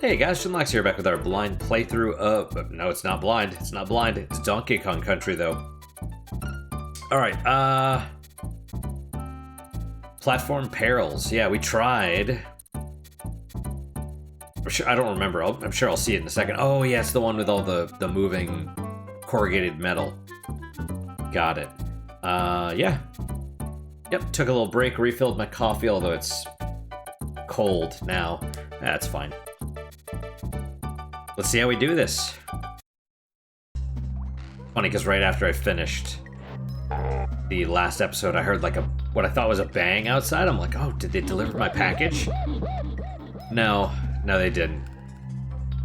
Hey guys, Shinlax here, back with our blind playthrough of... No, it's not blind. It's not blind. It's Donkey Kong Country, though. Alright, Platform Perils. Yeah, we tried. I don't remember. I'm sure I'll see it in a second. Oh, yeah, it's the one with all the moving corrugated metal. Got it. Yeah. Yep, took a little break, refilled my coffee, although it's cold now. That's fine. Let's see how we do this. Funny, because right after I finished the last episode, I heard like what I thought was a bang outside. I'm like, oh, did they deliver my package? No, they didn't.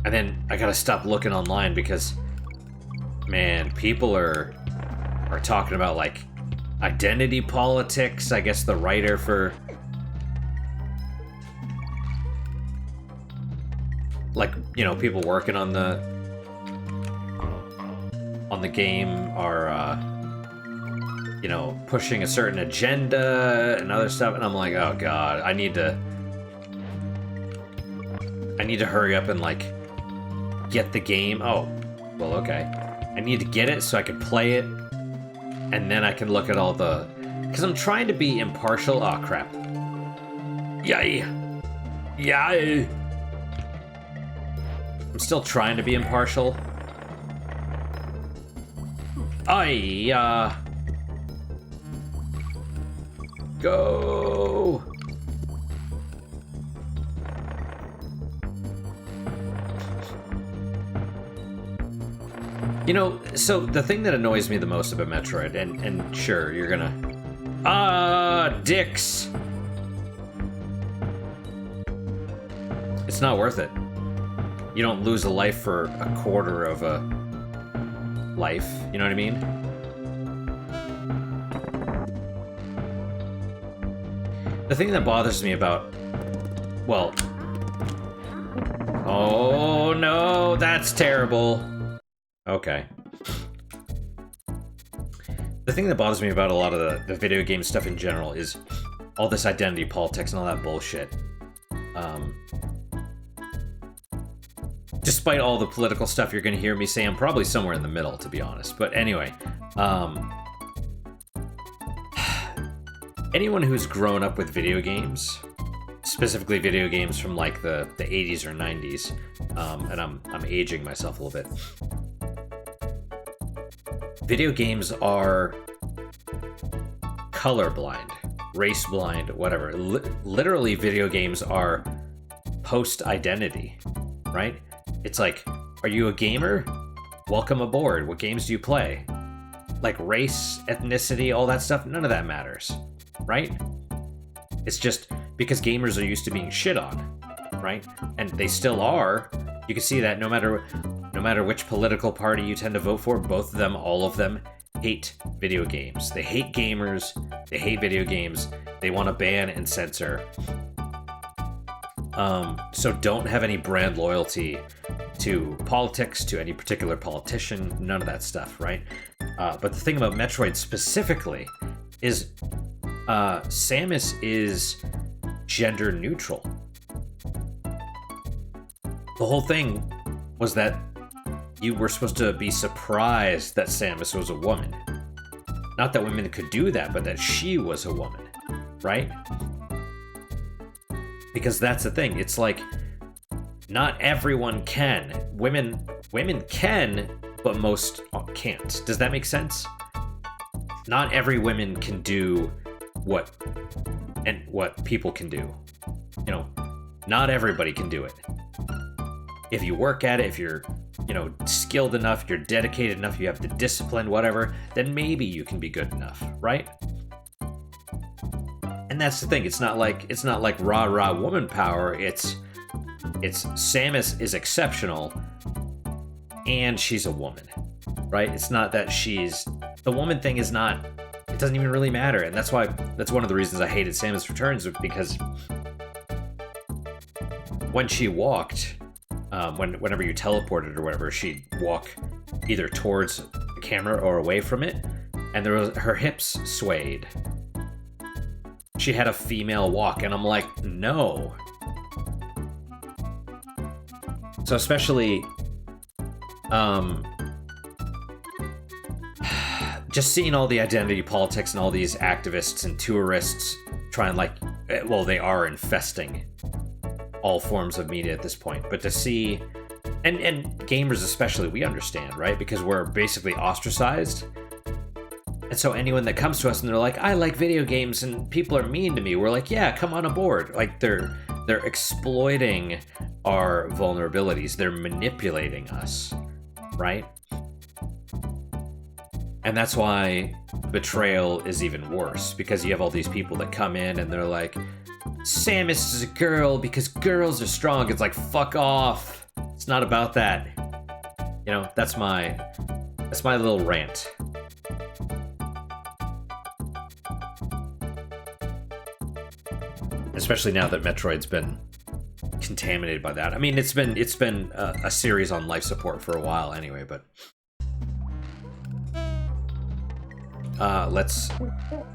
And then I gotta stop looking online because, man, people are talking about like identity politics. I guess the writer for like, you know, people working on the game are you know, pushing a certain agenda and other stuff, and I'm like, oh god, I need to hurry up and like get the game. Oh, well, okay. I need to get it so I can play it, and then I can look at all the, because I'm trying to be impartial. Oh crap. Yay. I'm still trying to be impartial. Go! You know, so the thing that annoys me the most about Metroid, and sure, you're gonna... dicks! It's not worth it. You don't lose a life for a quarter of a life, you know what I mean? The thing that bothers me about... Well... Oh no, that's terrible. Okay. The thing that bothers me about a lot of the video game stuff in general is all this identity politics and all that bullshit. Despite all the political stuff you're going to hear me say, I'm probably somewhere in the middle, to be honest. But anyway, anyone who's grown up with video games, specifically video games from like the 80s or 90s, and I'm aging myself a little bit. Video games are colorblind, race blind, whatever. Literally, video games are post-identity, right? It's like, are you a gamer? Welcome aboard. What games do you play? Like race, ethnicity, all that stuff, none of that matters, right? It's just because gamers are used to being shit on, right? And they still are. You can see that no matter which political party you tend to vote for, both of them, all of them, hate video games. They hate gamers, they hate video games, they want to ban and censor. So don't have any brand loyalty to politics, to any particular politician, none of that stuff, right? But the thing about Metroid specifically is Samus is gender neutral. The whole thing was that you were supposed to be surprised that Samus was a woman. Not that women could do that, but that she was a woman, right? Because that's the thing. It's like, not everyone can. Women can, but most can't. Does that make sense? Not every woman can do what people can do. You know, not everybody can do it. If you work at it, if you're, you know, skilled enough, you're dedicated enough, you have the discipline, whatever, then maybe you can be good enough, right? And that's the thing. It's not like rah woman power. It's Samus is exceptional, and she's a woman, right? It's not that the woman thing is not. It doesn't even really matter, and that's one of the reasons I hated Samus Returns, because when she walked, whenever you teleported or whatever, she'd walk either towards the camera or away from it, and her hips swayed. She had a female walk, and I'm like, no. So especially, just seeing all the identity politics and all these activists and tourists try and, like, well, they are infesting all forms of media at this point. But to see, and gamers especially, we understand, right? Because we're basically ostracized. And so anyone that comes to us and they're like, I like video games and people are mean to me, we're like, yeah, come on aboard. Like, they're exploiting our vulnerabilities. They're manipulating us, right? And that's why betrayal is even worse, because you have all these people that come in and they're like, Samus is a girl because girls are strong. It's like, fuck off. It's not about that. You know, that's my little rant. Especially now that Metroid's been contaminated by that. I mean, it's been a series on life support for a while anyway, but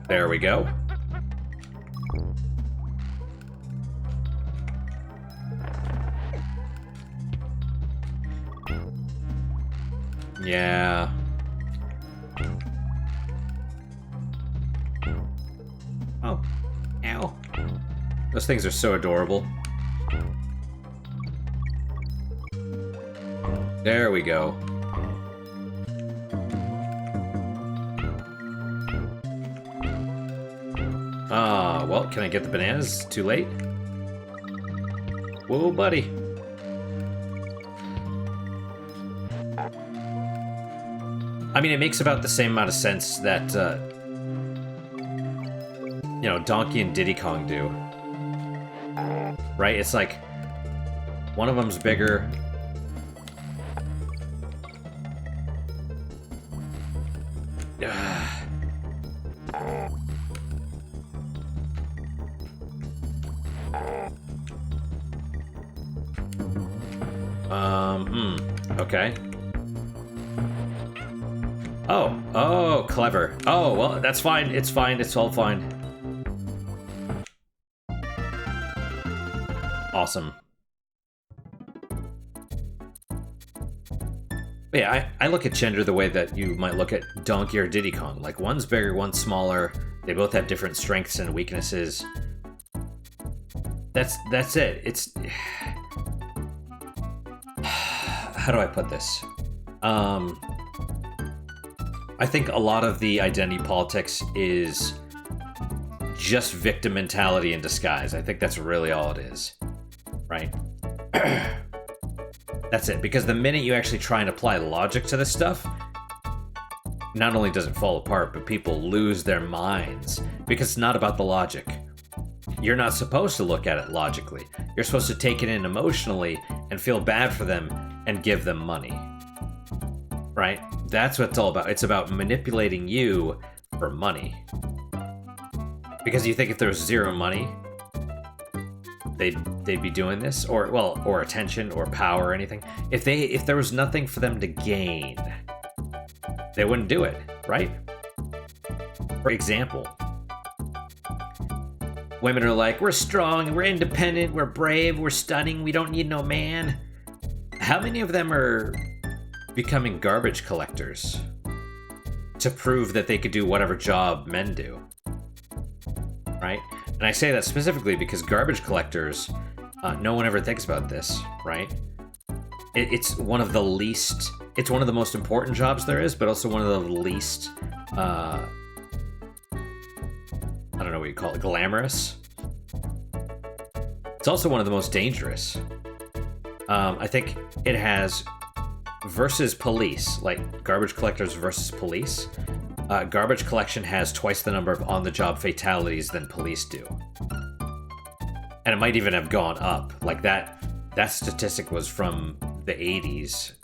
there we go. Yeah. Oh, ow. Those things are so adorable. There we go. Ah, well, can I get the bananas? Too late? Whoa, buddy. I mean, it makes about the same amount of sense that, you know, Donkey and Diddy Kong do. Right? It's like, one of them's bigger. Okay. Oh, clever. Oh, well, that's fine. It's fine. It's all fine. Awesome. But yeah, I look at gender the way that you might look at Donkey or Diddy Kong. Like, one's bigger, one's smaller. They both have different strengths and weaknesses. That's it. It's... How do I put this? I think a lot of the identity politics is just victim mentality in disguise. I think that's really all it is, right? That's it. Because the minute you actually try and apply logic to this stuff, not only does it fall apart, but people lose their minds because it's not about the logic. You're not supposed to look at it logically. You're supposed to take it in emotionally and feel bad for them and give them money, right? That's what it's all about. It's about manipulating you for money. Because you think if there was zero money, they'd be doing this, or attention or power or anything. If there was nothing for them to gain, they wouldn't do it, right? For example, women are like, we're strong, we're independent, we're brave, we're stunning, we don't need no man. How many of them are becoming garbage collectors to prove that they could do whatever job men do, right? And I say that specifically because garbage collectors, no one ever thinks about this, right? It's one of the least, it's one of the most important jobs there is, but also one of the least, I don't know what you call it, glamorous. It's also one of the most dangerous. I think it has, versus police, like garbage collectors versus police, garbage collection has twice the number of on-the-job fatalities than police do. And it might even have gone up. Like that statistic was from the 80s,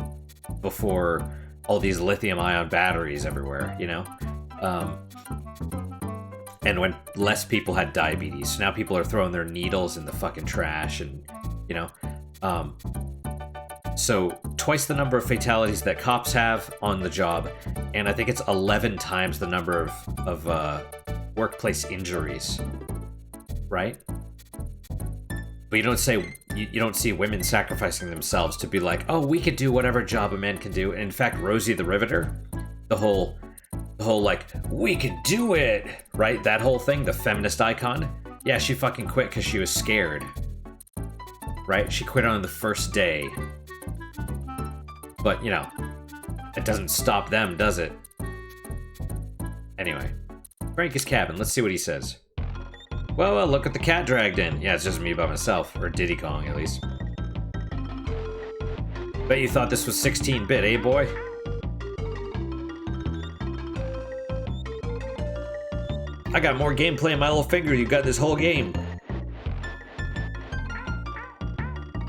before all these lithium-ion batteries everywhere, you know? And when less people had diabetes. So now people are throwing their needles in the fucking trash and, you know? So twice the number of fatalities that cops have on the job, and I think it's 11 times the number of workplace injuries, right? But you don't say you don't see women sacrificing themselves to be like, oh, we could do whatever job a man can do. And in fact, Rosie the Riveter, the whole like, we could do it, right? That whole thing, the feminist icon. Yeah, she fucking quit because she was scared, right? She quit on the first day. But, you know, it doesn't stop them, does it? Anyway, Frank is cabin. Let's see what he says. Well, look at the cat dragged in. Yeah, it's just me by myself. Or Diddy Kong, at least. Bet you thought this was 16-bit, eh, boy? I got more gameplay in my little finger than you got this whole game.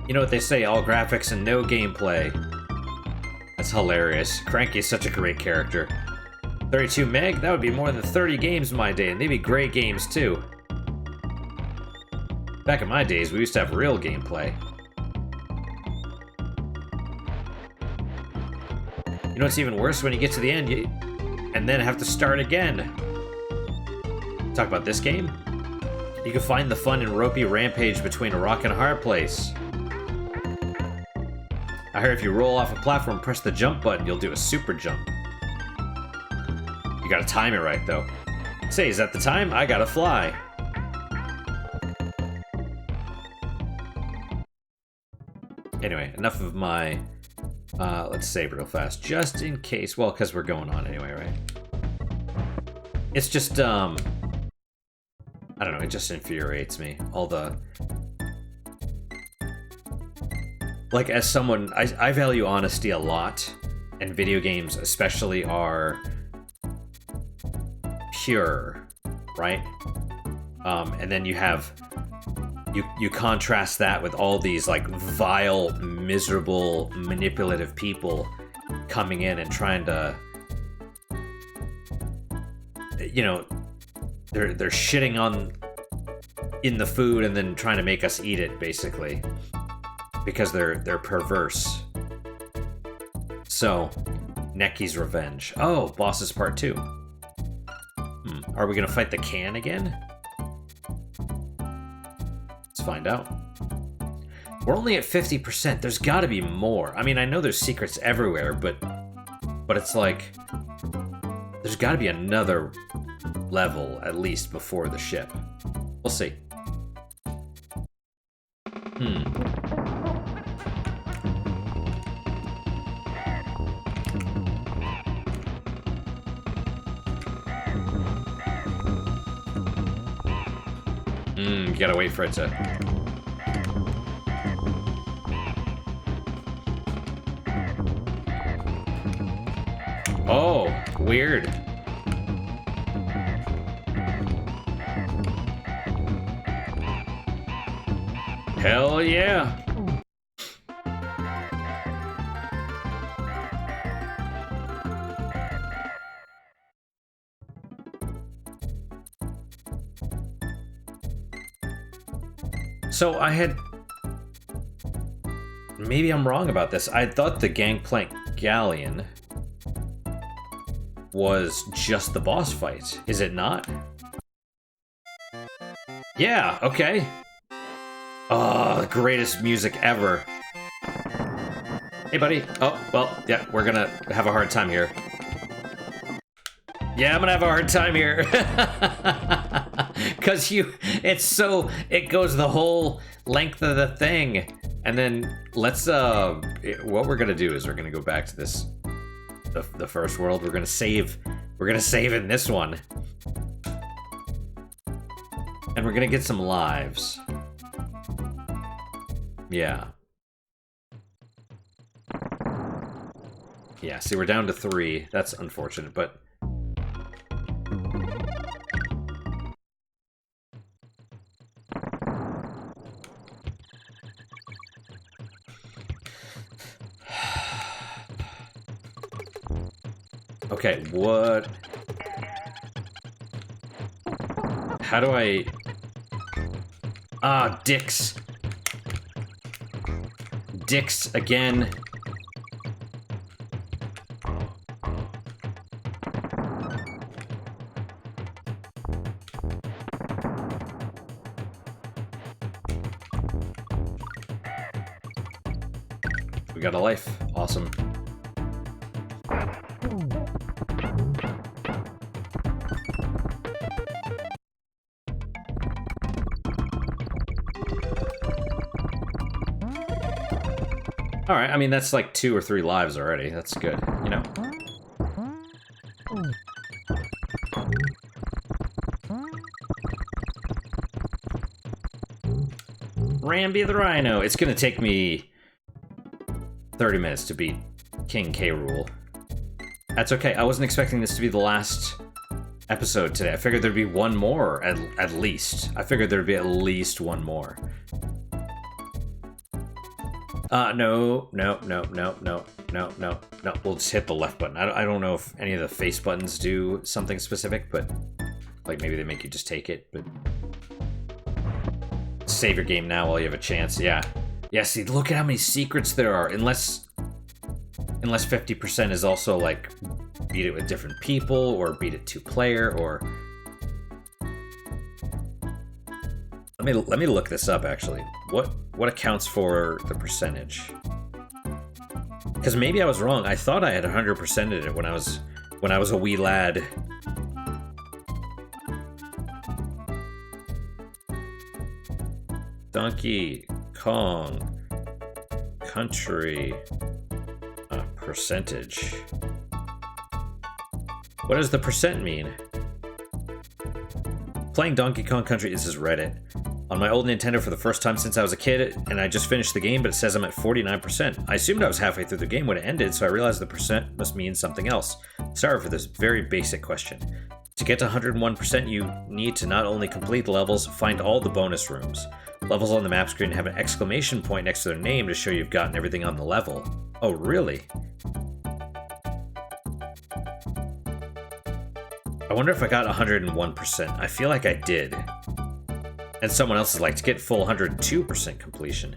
You know what they say, all graphics and no gameplay. That's hilarious. Cranky is such a great character. 32 meg? That would be more than 30 games in my day, and they'd be great games too. Back in my days, we used to have real gameplay. You know what's even worse? When you get to the end, and then have to start again. Talk about this game? You can find the fun and ropey rampage between a rock and a hard place. I heard if you roll off a platform, press the jump button, you'll do a super jump. You gotta time it right, though. Say, is that the time? I gotta fly. Anyway, enough of my... let's save real fast, just in case. Well, because we're going on anyway, right? It's just, I don't know, it just infuriates me. All the... Like, as someone... I value honesty a lot, and video games especially are... pure, right? And then you have... You contrast that with all these, like, vile, miserable, manipulative people coming in and trying to... You know, they're shitting on... in the food and then trying to make us eat it, basically. Because they're perverse. So, Necky's Revenge. Oh, Bosses Part 2. Are we gonna fight the can again? Let's find out. We're only at 50%. There's gotta be more. I mean, I know there's secrets everywhere, but it's like... There's gotta be another level, at least, before the ship. We'll see. You gotta wait for it to... Oh, weird. Hell yeah. So I had... Maybe I'm wrong about this. I thought the Gangplank Galleon was just the boss fight. Is it not? Yeah, okay. Oh, the greatest music ever. Hey, buddy. Oh, well, yeah, we're gonna have a hard time here. Yeah, I'm gonna have a hard time here. Because it goes the whole length of the thing. And then let's, what we're gonna do is we're gonna go back to this, the first world. We're gonna save in this one. And we're gonna get some lives. Yeah. Yeah, see, we're down to 3. That's unfortunate, but... Okay, what... How do I... Ah, dicks. Dicks again. We got a life. Awesome. Alright, I mean, that's like 2 or 3 lives already. That's good, you know? Rambi the Rhino. It's gonna take me 30 minutes to beat King K. Rool. That's okay. I wasn't expecting this to be the last episode today. I figured there'd be one more, at least. I figured there'd be at least one more. No. We'll just hit the left button. I don't know if any of the face buttons do something specific, but like maybe they make you just take it, but save your game now while you have a chance. Yeah, see, look at how many secrets there are. Unless 50% is also like beat it with different people or beat it 2-player or let me look this up actually. What accounts for the percentage? Because maybe I was wrong. I thought I had 100%ed it when I was a wee lad. Donkey Kong Country percentage. What does the percent mean? Playing Donkey Kong Country, this is Reddit. On my old Nintendo for the first time since I was a kid, and I just finished the game, but it says I'm at 49%. I assumed I was halfway through the game when it ended, so I realized the percent must mean something else. Sorry for this very basic question. To get to 101%, you need to not only complete the levels, find all the bonus rooms. Levels on the map screen have an exclamation point next to their name to show you've gotten everything on the level. Oh, really? I wonder if I got 101%. I feel like I did. And someone else is like, to get full 102% completion.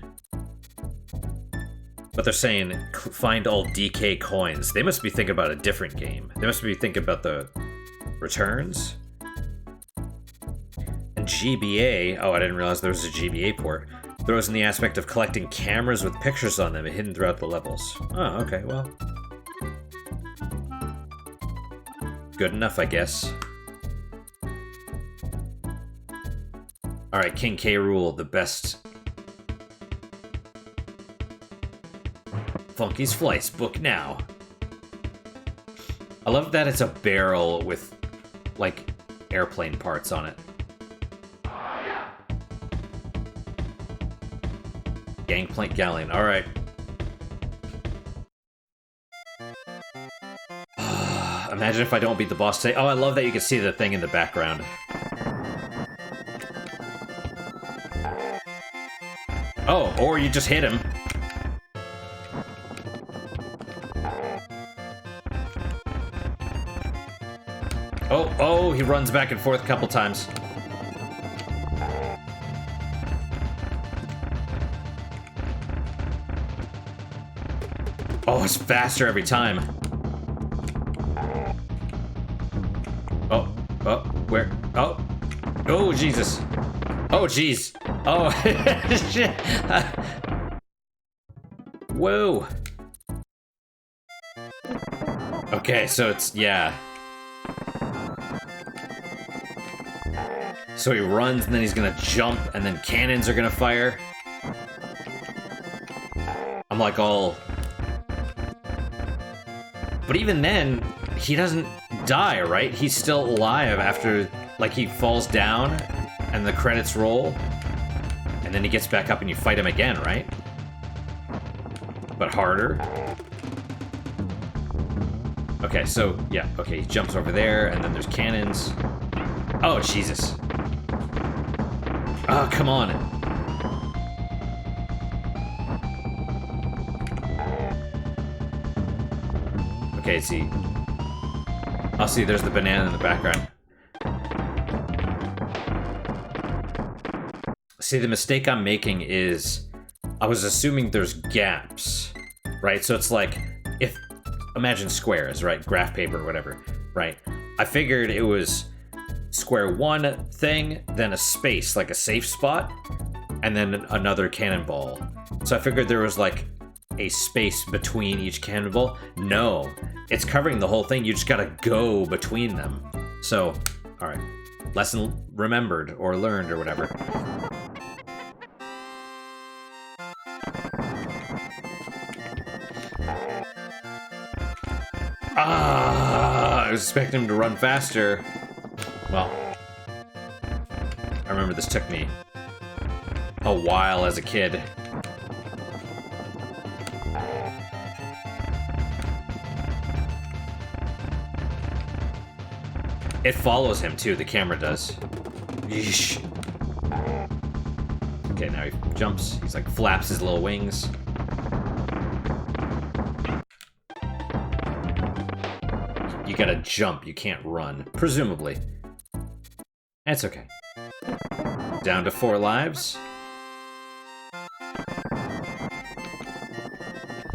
But they're saying, find all DK coins. They must be thinking about a different game. They must be thinking about the returns. And GBA, oh, I didn't realize there was a GBA port. Throws in the aspect of collecting cameras with pictures on them hidden throughout the levels. Oh, okay, well. Good enough, I guess. Alright, King K. Rool, the best. Funky's Flights, book now. I love that it's a barrel with, like, airplane parts on it. Gangplank Galleon, alright. Imagine if I don't beat the boss today. Oh, I love that you can see the thing in the background. Oh, or you just hit him. Oh, he runs back and forth a couple times. Oh, it's faster every time. Oh, where? Oh, Jesus. Oh, jeez. Oh, shit. Whoa. Okay, so it's, yeah. So he runs, and then he's gonna jump, and then cannons are gonna fire. I'm like all... But even then, he doesn't die, right? He's still alive after, like, he falls down, and the credits roll, and then he gets back up and you fight him again, right? But harder. Okay, so, yeah, okay, he jumps over there, and then there's cannons. Oh, Jesus. Oh, come on. Okay, see. I'll see, there's the banana in the background. See, the mistake I'm making is I was assuming there's gaps, right? So it's like, if, imagine squares, right? Graph paper or whatever, right? I figured it was square one thing, then a space, like a safe spot, and then another cannonball. So I figured there was like a space between each cannonball. No, it's covering the whole thing. You just gotta go between them. So, all right, lesson remembered or learned or whatever. I was expecting him to run faster. Well, I remember this took me a while as a kid. It follows him too, the camera does. Yeesh. Okay, now he jumps. He's like flaps his little wings. You gotta jump, you can't run. Presumably. That's okay. Down to 4 lives.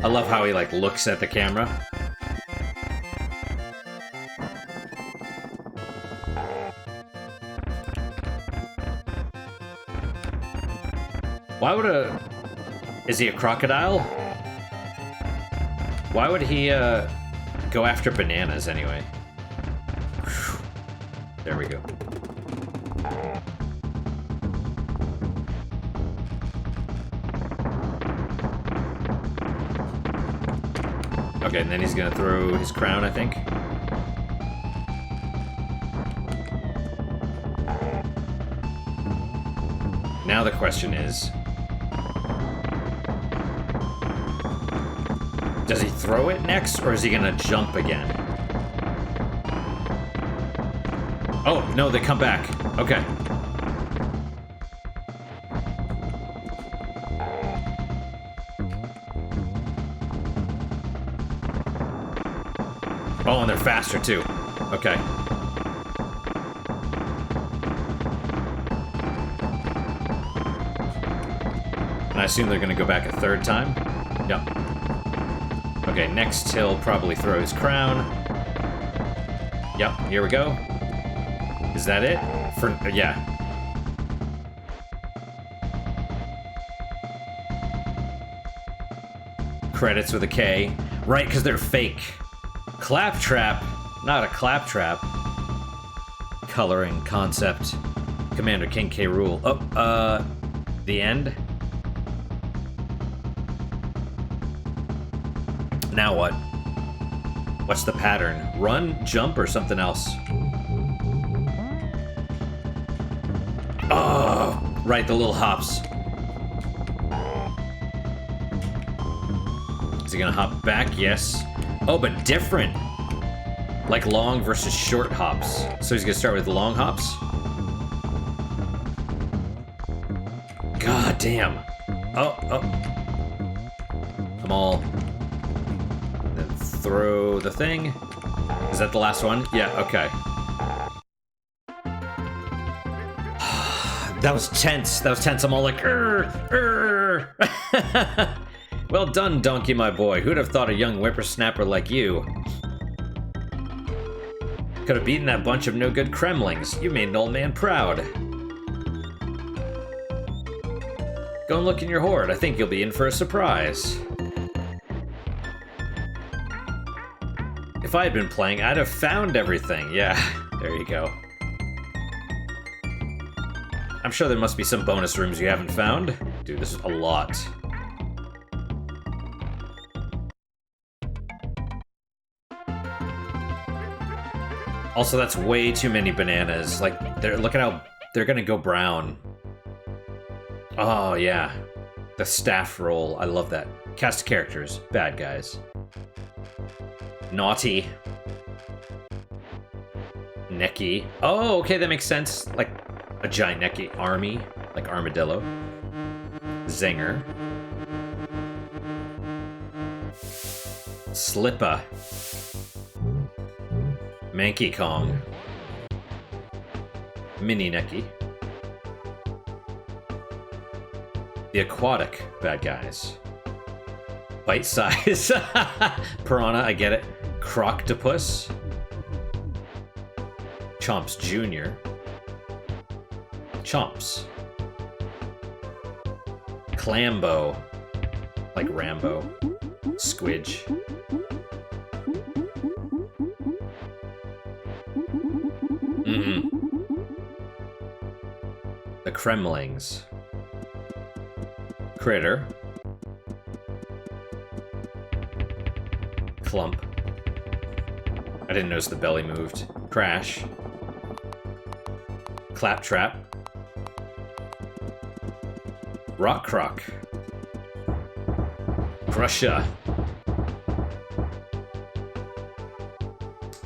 I love how he like looks at the camera. Why would is he a crocodile? Why would he go after bananas anyway? Whew. There we go. Okay, and then he's gonna throw his crown, I think. Now the question is, does he throw it next, or is he gonna jump again? Oh, no, they come back. Okay. Oh, and they're faster, too. Okay. And I assume they're gonna go back a 3rd time? Yep. Okay, next he'll probably throw his crown. Yep, here we go. Is that it? Yeah. Credits with a K. Right, because they're fake. Claptrap, not a claptrap. Coloring concept. Commander King K. Rool. Oh, the end? Now what? What's the pattern? Run, jump, or something else? Oh, right, the little hops. Is he gonna hop back? Yes. Oh, but different. Like long versus short hops. So he's gonna start with long hops? God damn. Oh. Come on. Then throw the thing. Is that the last one? Yeah, okay. That was tense. I'm all like, Well done, Donkey, my boy. Who'd have thought a young whippersnapper like you could have beaten that bunch of no-good Kremlings? You made an old man proud. Go and look in your hoard. I think you'll be in for a surprise. If I had been playing, I'd have found everything. Yeah, there you go. I'm sure there must be some bonus rooms you haven't found. Dude, this is a lot. Also, that's way too many bananas. Like, look at how they're gonna go brown. Oh, yeah. The staff roll. I love that. Cast of characters. Bad guys. Naughty. Neki. Oh, okay, that makes sense. Like a giant Neki army. Like Armadillo. Zinger. Slippa. Mankey Kong. Mini Neki. The aquatic bad guys. Bite size. Piranha, I get it. Croctopus. Chomps Jr. Chomps. Clambo. Like Rambo. Squidge. The Kremlings. Critter. Clump. I didn't notice the belly moved. Crash. Claptrap. Rock Croc. Crusher.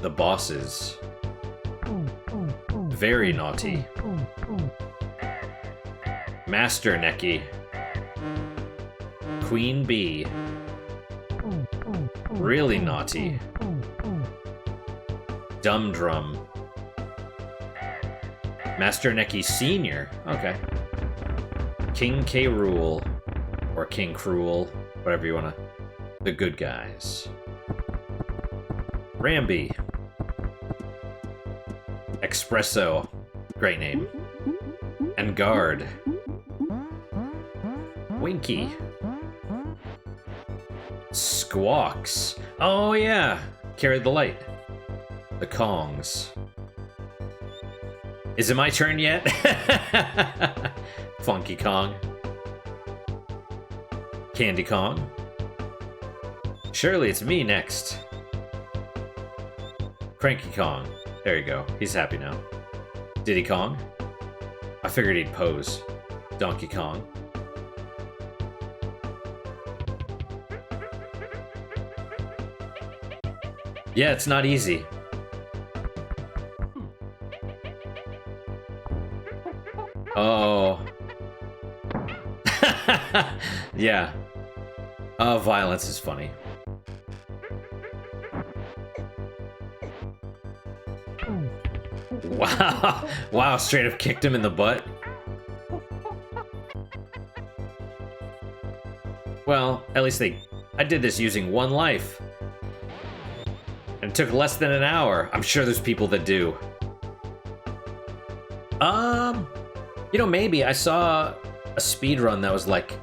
The Bosses. Very naughty. Master Necky. Queen Bee. Really naughty. Dumb Drum. Master Necky Sr. Okay. King K. Rool. Or King Cruel. Whatever you wanna... The good guys. Ramby. Espresso. Great name. And Guard. Winky. Squawks. Oh yeah. Carried the light. The Kongs. Is it my turn yet? Funky Kong. Candy Kong. Surely it's me next. Cranky Kong. There you go. He's happy now. Diddy Kong. I figured he'd pose. Donkey Kong. Yeah, it's not easy. Oh. Yeah. Violence is funny. Wow. Wow, straight up kicked him in the butt. Well, at least I did this using one life. And it took less than an hour. I'm sure there's people that do. You know, maybe. I saw a speed run that was like...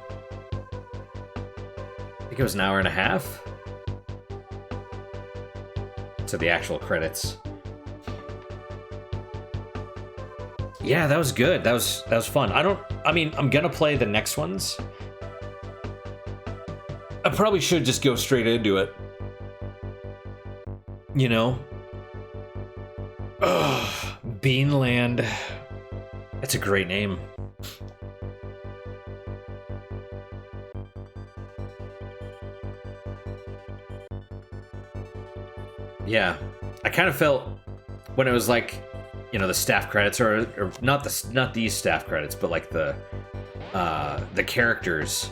I think it was an hour and a half. To the actual credits. Yeah, that was good. That was fun. I mean, I'm gonna play the next ones. I probably should just go straight into it. You know? Ugh, Beanland. That's a great name. Yeah, I kind of felt when it was like, you know, the staff credits, or not these staff credits, but like the characters.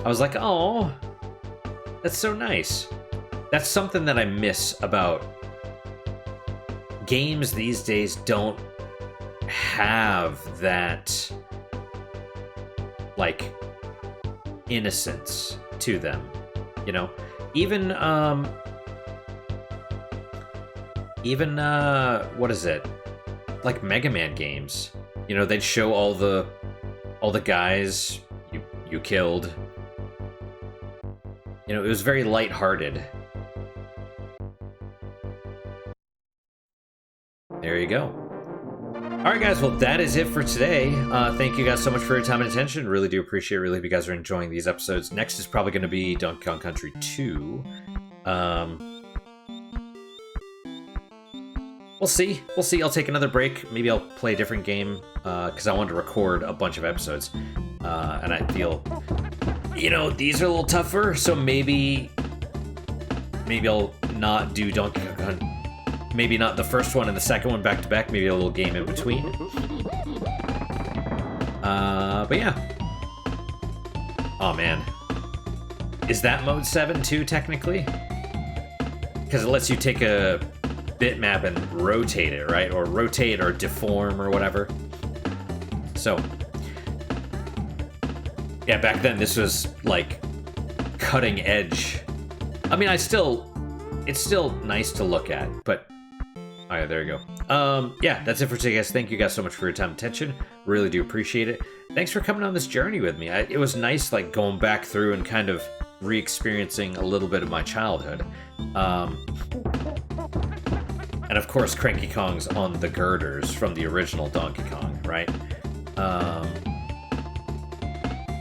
I was like, oh, that's so nice. That's something that I miss about games these days. Don't have that like innocence to them, you know. Even what is it, like Mega Man games, you know, they'd show all the guys you killed, you know. It was very lighthearted. There you go. Alright guys, well that is it for today. Thank you guys so much for your time and attention. Really do appreciate it. Really hope you guys are enjoying these episodes. Next is probably going to be Donkey Kong Country 2. We'll see. I'll take another break. Maybe I'll play a different game, because I wanted to record a bunch of episodes. And I feel, you know, these are a little tougher, so maybe I'll not do Donkey Kong. Maybe not the first one and the second one back to back. Maybe a little game in between. But yeah. Oh man. Is that mode 7 too, technically? Because it lets you take a bitmap and rotate it, right? Or rotate or deform or whatever. So, yeah, back then this was like cutting edge. I mean, it's still nice to look at, but alright, there you go. Yeah, that's it for today, guys. Thank you guys so much for your time and attention. Really do appreciate it. thanks for coming on this journey with me. It was nice, like, going back through and kind of re-experiencing a little bit of my childhood. And of course, Cranky Kong's on the girders from the original Donkey Kong, right? But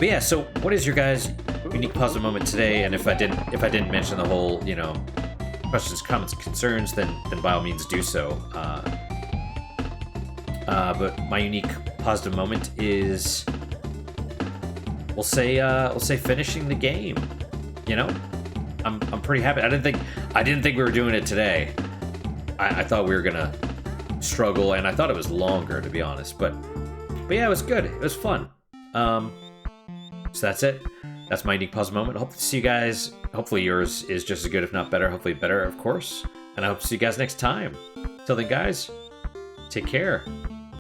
yeah, so what is your guys' unique positive moment today? And if I didn't mention the whole, you know, questions, comments, concerns, then by all means do so. But my unique positive moment is, we'll say finishing the game. You know, I'm pretty happy. I didn't think we were doing it today. I thought we were gonna struggle, and I thought it was longer, to be honest. But yeah, it was good. It was fun. So that's it. That's my unique positive moment. Hope to see you guys. Hopefully yours is just as good, if not better. Hopefully better, of course. And I hope to see you guys next time. Till then, guys, take care.